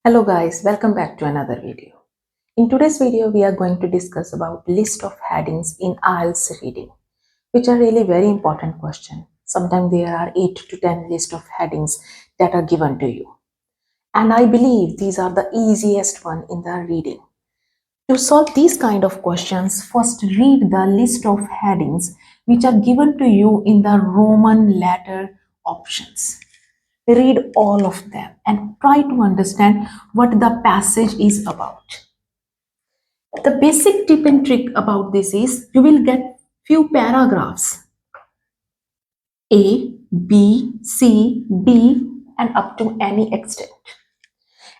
Hello guys, welcome back to another video. In today's video, we are going to discuss about list of headings in IELTS reading, which are really very important question. Sometimes there are 8 to 10 list of headings that are given to you. And I believe these are the easiest one in the reading. To solve these kind of questions, first read the list of headings which are given to you in the Roman letter options. Read all of them and try to understand what the passage is about. The basic tip and trick about this is you will get few paragraphs A, B, C, D and up to any extent.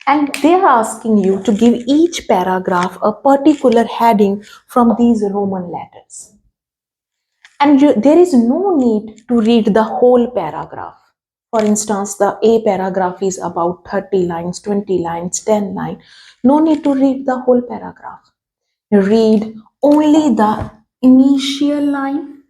And they are asking you to give each paragraph a particular heading from these Roman letters. And there is no need to read the whole paragraph. For instance, the A paragraph is about 30 lines, 20 lines, 10 lines. No need to read the whole paragraph. Read only the initial line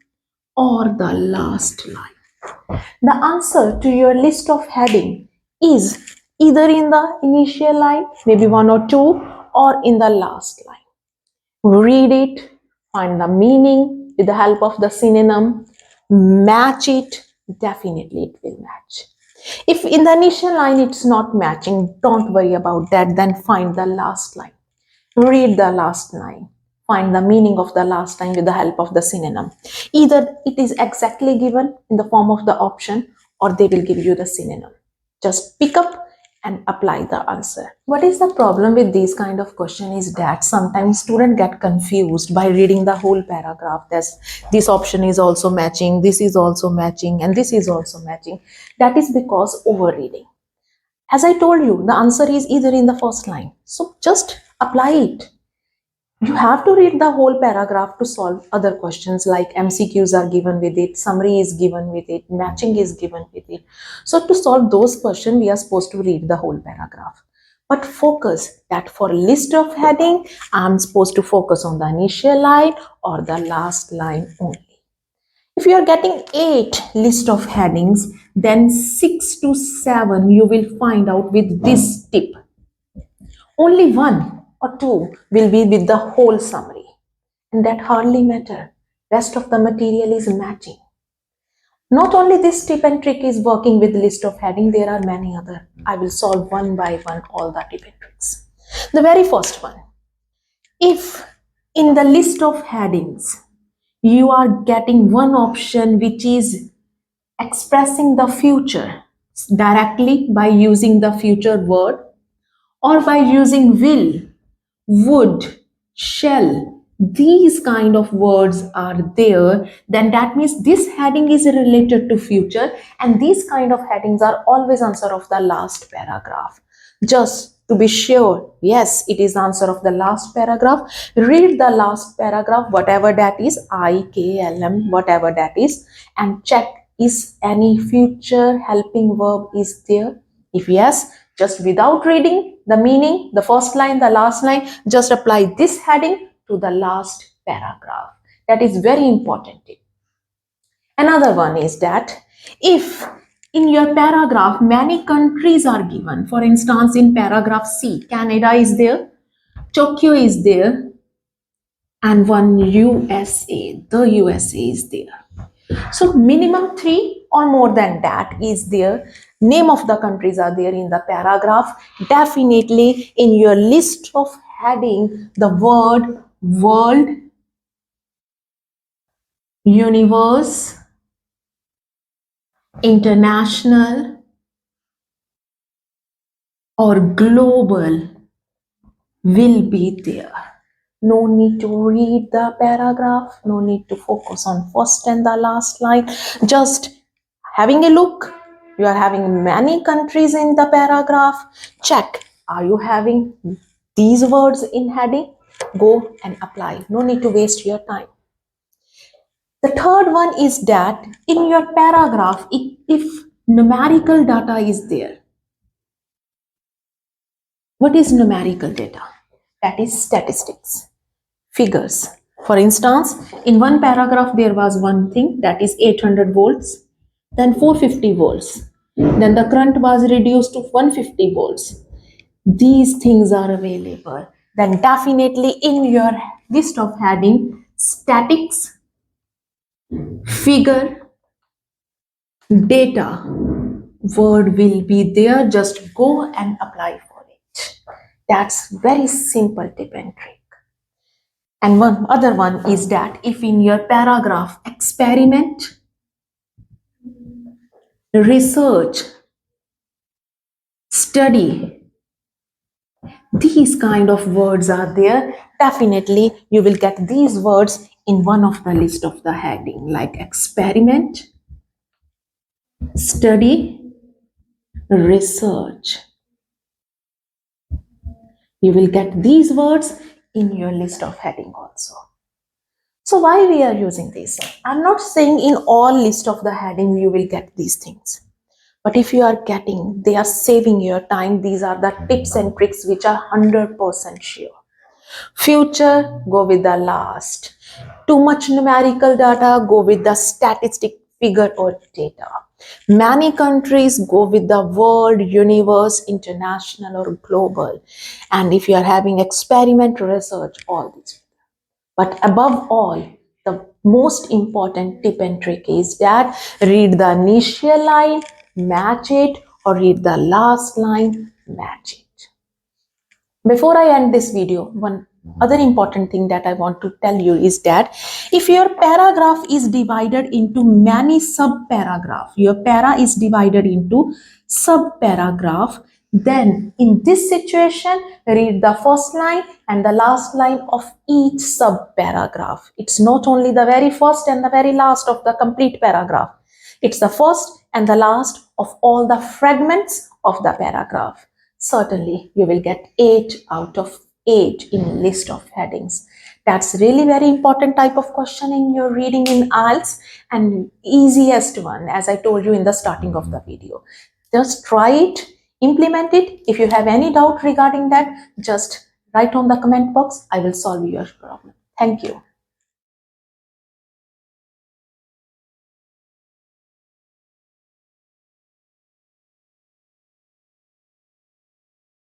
or the last line. The answer to your list of heading is either in the initial line, maybe one or two, or in the last line. Read it, find the meaning with the help of the synonym, match it, definitely it will match. If in the initial line it's not matching, don't worry about that, then find the last line. Read the last line. Find the meaning of the last line with the help of the synonym. Either it is exactly given in the form of the option or they will give you the synonym. Just pick up and apply the answer. What is the problem with these kind of question is that sometimes students get confused by reading the whole paragraph. This option is also matching, this is also matching, and this is also matching. That is because overreading. As I told you, the answer is either in the first line. So just apply it. You have to read the whole paragraph to solve other questions like MCQs are given with it, summary is given with it, matching is given with it. So to solve those questions, we are supposed to read the whole paragraph. But focus that for list of heading, I'm supposed to focus on the initial line or the last line only. If you are getting 8 list of headings, then 6 to 7 you will find out with this tip. Only 1 or 2 will be with the whole summary, and that hardly matter. Rest of the material is matching. Not only this tip and trick is working with list of heading, there are many other. I will solve one by one all the tip and tricks. The very first one, if in the list of headings you are getting one option which is expressing the future directly by using the future word or by using will, would, shall, these kind of words are there, then that means this heading is related to future, and these kind of headings are always answer of the last paragraph. Just to be sure, yes, it is answer of the last paragraph. Read the last paragraph, whatever that is, I, K, L, M, whatever that is, and check is any future helping verb is there. If yes, just without reading the meaning, the first line, the last line, just apply this heading to the last paragraph. That is very important. Another one is that if in your paragraph many countries are given, for instance in paragraph C, Canada is there, Tokyo is there, and one USA, the USA is there. So minimum 3 or more than that is there. Name of the countries are there in the paragraph. Definitely in your list of heading, the word world, universe, international or global will be there. No need to read the paragraph, no need to focus on first and the last line. Just having a look, you are having many countries in the paragraph. Check, are you having these words in heading? Go and apply. No need to waste your time. The third one is that in your paragraph, if numerical data is there. What is numerical data? That is statistics, figures. For instance, in one paragraph, there was one thing that is 800 volts, then 450 volts. Then the current was reduced to 150 volts. these things are available, then definitely in your list of heading, statics, figure, data word will be there. Just go and apply for it. That's very simple tip and trick. And one other one is that if in your paragraph experiment, research, study, these kind of words are there, definitely you will get these words in one of the list of the heading, like experiment, study, research. You will get these words in your list of heading also. So why we are using this? I'm not saying in all list of the heading you will get these things. But if you are getting, they are saving your time. These are the tips and tricks which are 100% sure. Future, go with the last. Too much numerical data, go with the statistic figure or data. Many countries, go with the world, universe, international or global. And if you are having experiment, research, all these. But above all, the most important tip and trick is that read the initial line, match it, or read the last line, match it. Before I end this video, one other important thing that I want to tell you is that if your paragraph is divided into many sub-paragraph, your para is divided into sub-paragraph, then in this situation, read the first line and the last line of each sub-paragraph. It's not only the very first and the very last of the complete paragraph. It's the first and the last of all the fragments of the paragraph. Certainly, you will get 8 out of 8 in list of headings. That's really very important type of question in your reading in IELTS, and easiest one, as I told you in the starting of the video. Just try it, implement it. If you have any doubt regarding that, just write on the comment box. I will solve your problem. Thank you.